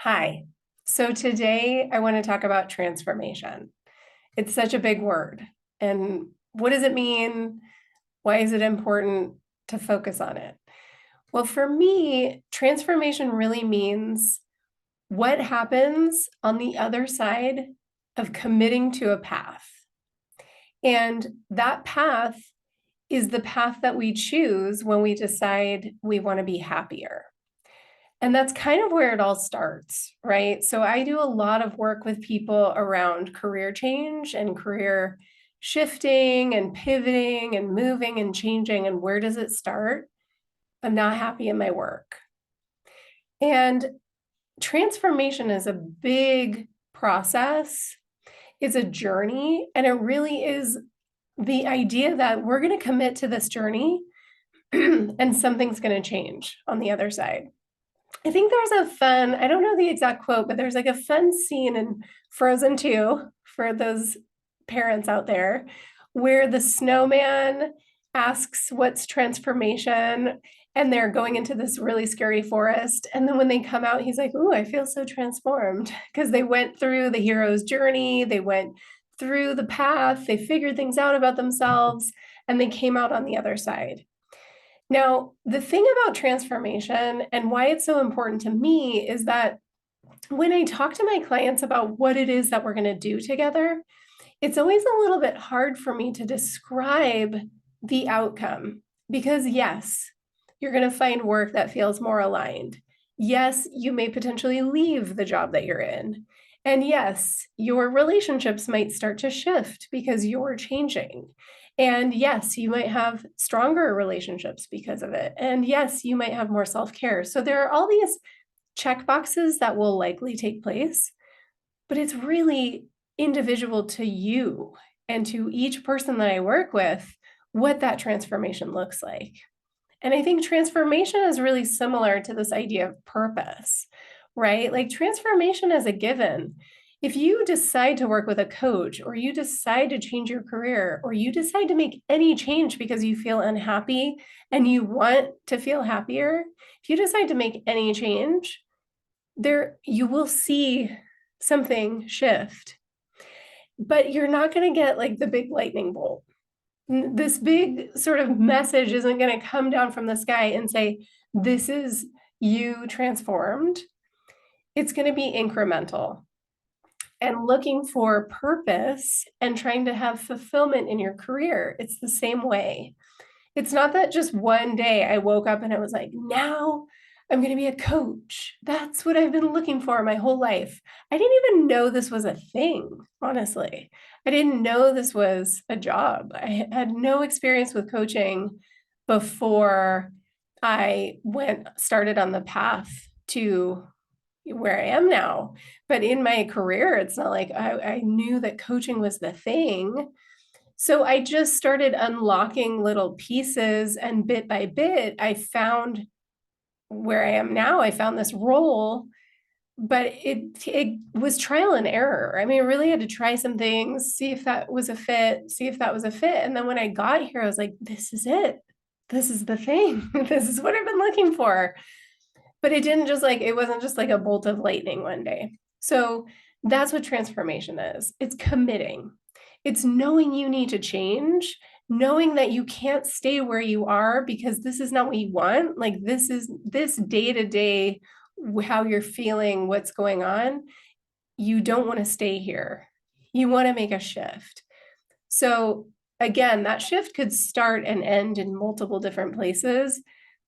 Hi. So today I want to talk about transformation. It's such a big word. And what does it mean? Why is it important to focus on it? Well, for me, transformation really means what happens on the other side of committing to a path. And that path is the path that we choose when we decide we want to be happier. And that's kind of where it all starts, right? So I do a lot of work with people around career change and career shifting and pivoting and moving and changing. And where does it start? I'm not happy in my work. And transformation is a big process. It's a journey. And it really is the idea that we're going to commit to this journey and something's going to change on the other side. I think there's a fun, I don't know the exact quote, but there's like a fun scene in Frozen 2 for those parents out there where the snowman asks what's transformation and they're going into this really scary forest. And then when they come out, he's like, "Ooh, I feel so transformed," because they went through the hero's journey, they went through the path, they figured things out about themselves, and they came out on the other side. Now, the thing about transformation and why it's so important to me is that when I talk to my clients about what it is that we're going to do together, it's always a little bit hard for me to describe the outcome because, yes, you're going to find work that feels more aligned. Yes, you may potentially leave the job that you're in. And yes, your relationships might start to shift because you're changing. And yes, you might have stronger relationships because of it. And yes, you might have more self-care. So there are all these check boxes that will likely take place, but it's really individual to you and to each person that I work with what that transformation looks like. And I think transformation is really similar to this idea of purpose, right? Like transformation is a given. If you decide to work with a coach, or you decide to change your career, or you decide to make any change because you feel unhappy and you want to feel happier, if you decide to make any change, there you will see something shift. But you're not going to get like the big lightning bolt. This big sort of message isn't going to come down from the sky and say, "This is you transformed." It's going to be incremental and looking for purpose and trying to have fulfillment in your career. It's the same way. It's not that just one day I woke up and I was like, "Now I'm going to be a coach." That's what I've been looking for my whole life. I didn't even know this was a thing, honestly. I didn't know this was a job. I had no experience with coaching before I started on the path to where I am now. But in my career, it's not like I knew that coaching was the thing. So I just started unlocking little pieces, and bit by bit, I found where I am now. I found this role, but it was trial and error. I mean, I really had to try some things, see if that was a fit, see if that was a fit. And then when I got here, I was like, this is it. This is the thing. This is what I've been looking for. But it wasn't just like a bolt of lightning one day. So that's what transformation is. It's committing. It's knowing you need to change, knowing that you can't stay where you are because this is not what you want. Like this day to day, how you're feeling, what's going on. You don't want to stay here. You want to make a shift. So again, that shift could start and end in multiple different places.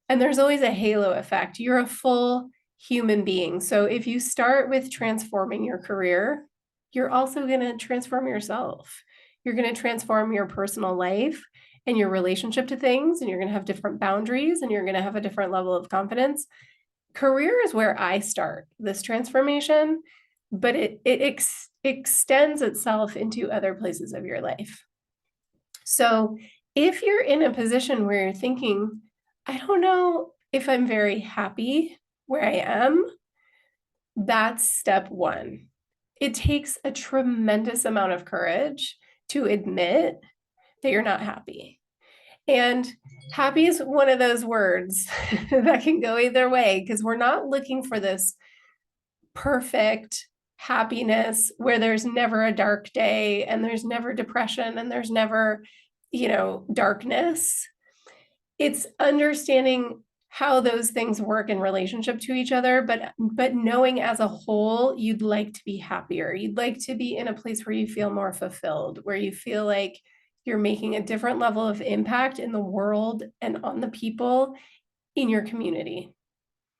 And there's always a halo effect. You're a full human being. So if you start with transforming your career, you're also going to transform yourself. You're going to transform your personal life and your relationship to things, and you're going to have different boundaries, and you're going to have a different level of confidence. Career is where I start this transformation, but it extends itself into other places of your life. So if you're in a position where you're thinking, "I don't know if I'm very happy where I am," that's step one. It takes a tremendous amount of courage to admit that you're not happy. And happy is one of those words that can go either way because we're not looking for this perfect happiness where there's never a dark day and there's never depression and there's never, darkness. It's understanding how those things work in relationship to each other, but knowing as a whole, you'd like to be happier. You'd like to be in a place where you feel more fulfilled, where you feel like you're making a different level of impact in the world and on the people in your community,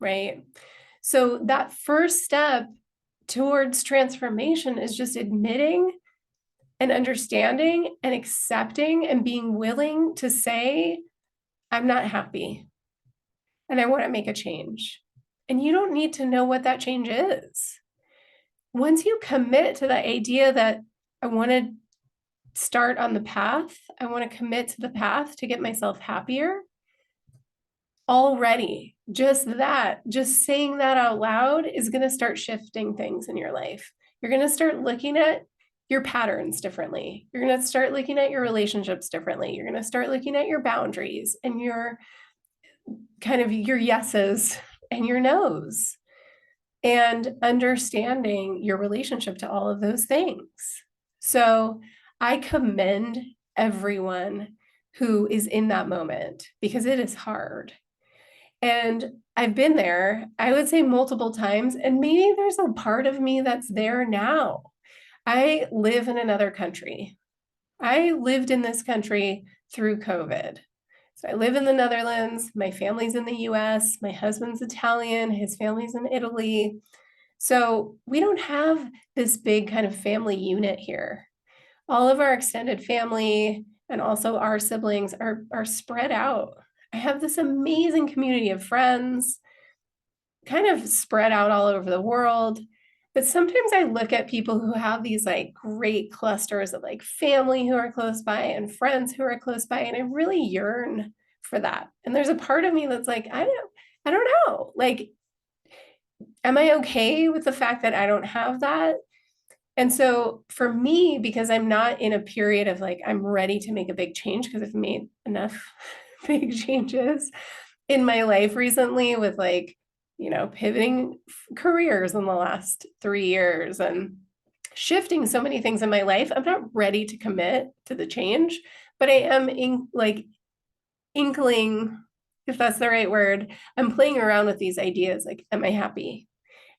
right? So that first step towards transformation is just admitting and understanding and accepting and being willing to say, I'm not happy and I want to make a change. And you don't need to know what that change is. Once you commit to the idea that I want to start on the path, I want to commit to the path to get myself happier, already just saying that out loud is going to start shifting things in your life. You're going to start looking at your patterns differently. You're going to start looking at your relationships differently. You're going to start looking at your boundaries and your yeses and your nos, and understanding your relationship to all of those things. So I commend everyone who is in that moment because it is hard. And I've been there, I would say multiple times, and maybe there's a part of me that's there now. I live in another country. I lived in this country through COVID. So I live in the Netherlands. My family's in the US. My husband's Italian. His family's in Italy. So we don't have this big kind of family unit here. All of our extended family and also our siblings are spread out. I have this amazing community of friends, kind of spread out all over the world. But sometimes I look at people who have these great clusters of family who are close by and friends who are close by, and I really yearn for that. And there's a part of me that's I don't know. Am I okay with the fact that I don't have that? And so for me, because I'm not in a period of I'm ready to make a big change, because I've made enough big changes in my life recently with pivoting careers in the last 3 years and shifting so many things in my life, I'm not ready to commit to the change, but I am inkling, if that's the right word. I'm playing around with these ideas. Am I happy?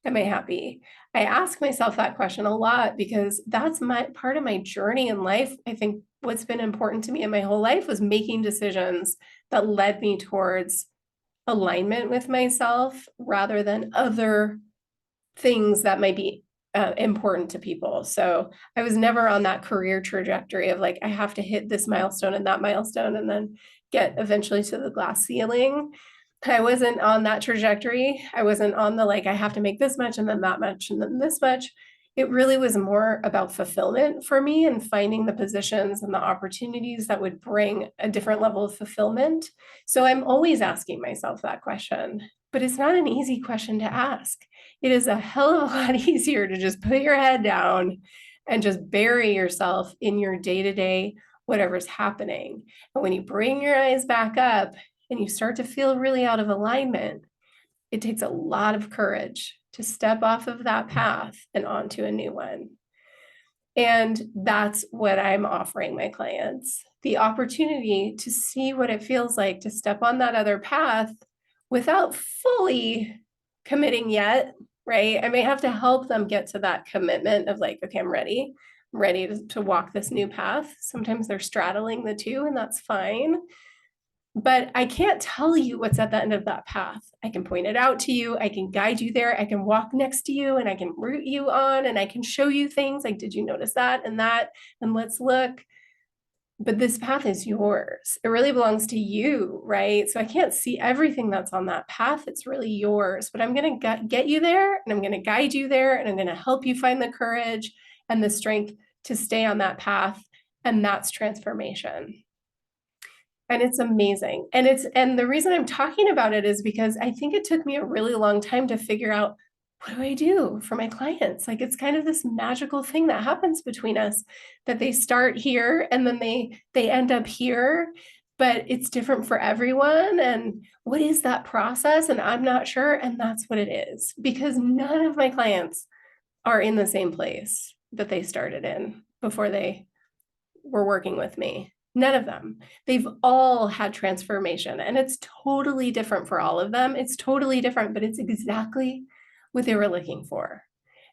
Am I happy? I ask myself that question a lot because that's part of my journey in life. I think what's been important to me in my whole life was making decisions that led me towards alignment with myself rather than other things that might be important to people. So I was never on that career trajectory of I have to hit this milestone and that milestone and then get eventually to the glass ceiling. I wasn't on that trajectory. I wasn't on the I have to make this much and then that much and then this much. It really was more about fulfillment for me and finding the positions and the opportunities that would bring a different level of fulfillment. So I'm always asking myself that question, but it's not an easy question to ask. It is a hell of a lot easier to just put your head down and just bury yourself in your day-to-day, whatever's happening. And when you bring your eyes back up and you start to feel really out of alignment, it takes a lot of courage to step off of that path and onto a new one. And that's what I'm offering my clients, the opportunity to see what it feels like to step on that other path without fully committing yet, right? I may have to help them get to that commitment of okay, I'm ready to walk this new path. Sometimes they're straddling the two, and that's fine. But I can't tell you what's at the end of that path. I can point it out to you. I can guide you there. I can walk next to you and I can root you on and I can show you things did you notice that? And let's look. But this path is yours. It really belongs to you, right? So I can't see everything that's on that path. It's really yours. But I'm going to get you there and I'm going to guide you there and I'm going to help you find the courage and the strength to stay on that path. And that's transformation. And it's amazing. And the reason I'm talking about it is because I think it took me a really long time to figure out, what do I do for my clients? It's kind of this magical thing that happens between us, that they start here and then they end up here. but it's different for everyone. And what is that process? And I'm not sure. And that's what it is, because none of my clients are in the same place that they started in before they were working with me. None of them. They've all had transformation, and it's totally different for all of them. It's totally different, but it's exactly what they were looking for.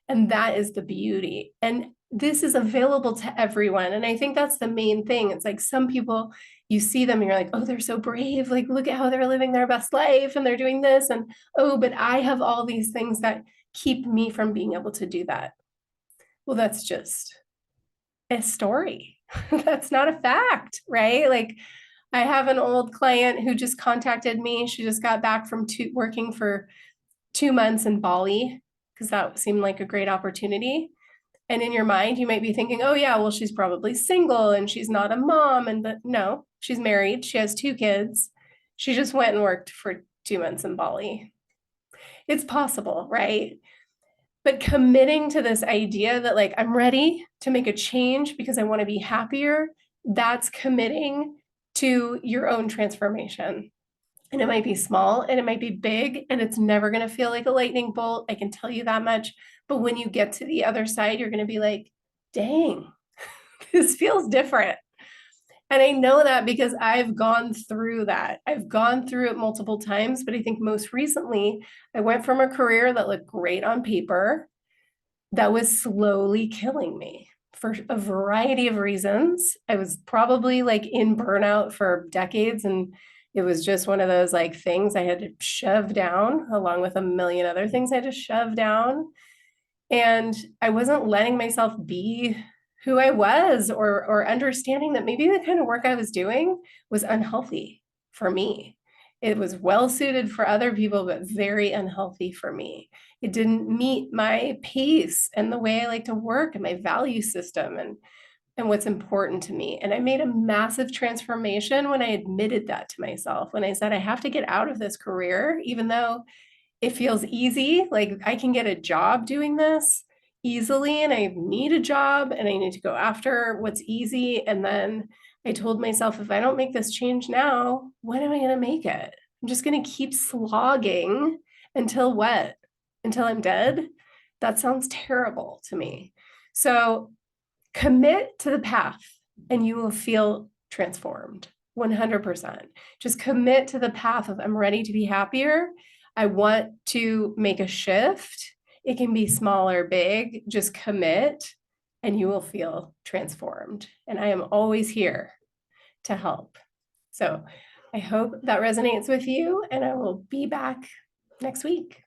And that is the beauty. And this is available to everyone. And I think that's the main thing. It's like some people, you see them and you're like, oh, they're so brave. Like, look at how they're living their best life and they're doing this. And oh, but I have all these things that keep me from being able to do that. Well, that's just a story. That's not a fact, right? Like, I have an old client who just contacted me. She just got back from working for 2 months in Bali because that seemed like a great opportunity. And in your mind, you might be thinking, oh, yeah, well, she's probably single and she's not a mom. And but no, she's married. She has 2 kids. She just went and worked for 2 months in Bali. It's possible, right? But committing to this idea that, like, I'm ready to make a change because I want to be happier, that's committing to your own transformation. And it might be small and it might be big, and it's never going to feel like a lightning bolt. I can tell you that much. But when you get to the other side, you're going to be like, dang, this feels different. And I know that because I've gone through that. I've gone through it multiple times, but I think most recently, I went from a career that looked great on paper that was slowly killing me for a variety of reasons. I was probably like in burnout for decades, and it was just one of those like things I had to shove down, along with a million other things I had to shove down. And I wasn't letting myself be who I was, or understanding that maybe the kind of work I was doing was unhealthy for me. It was well suited for other people, but very unhealthy for me. It didn't meet my pace and the way I like to work and my value system and what's important to me. And I made a massive transformation when I admitted that to myself, when I said, I have to get out of this career, even though it feels easy. Like, I can get a job doing this easily, and I need a job and I need to go after what's easy. And then I told myself, if I don't make this change now, when am I going to make it? I'm just going to keep slogging until what? Until I'm dead? That sounds terrible to me. So commit to the path and you will feel transformed 100%. Just commit to the path of, I'm ready to be happier. I want to make a shift. It can be small or big. Just commit and you will feel transformed. And I am always here to help. So I hope that resonates with you, and I will be back next week.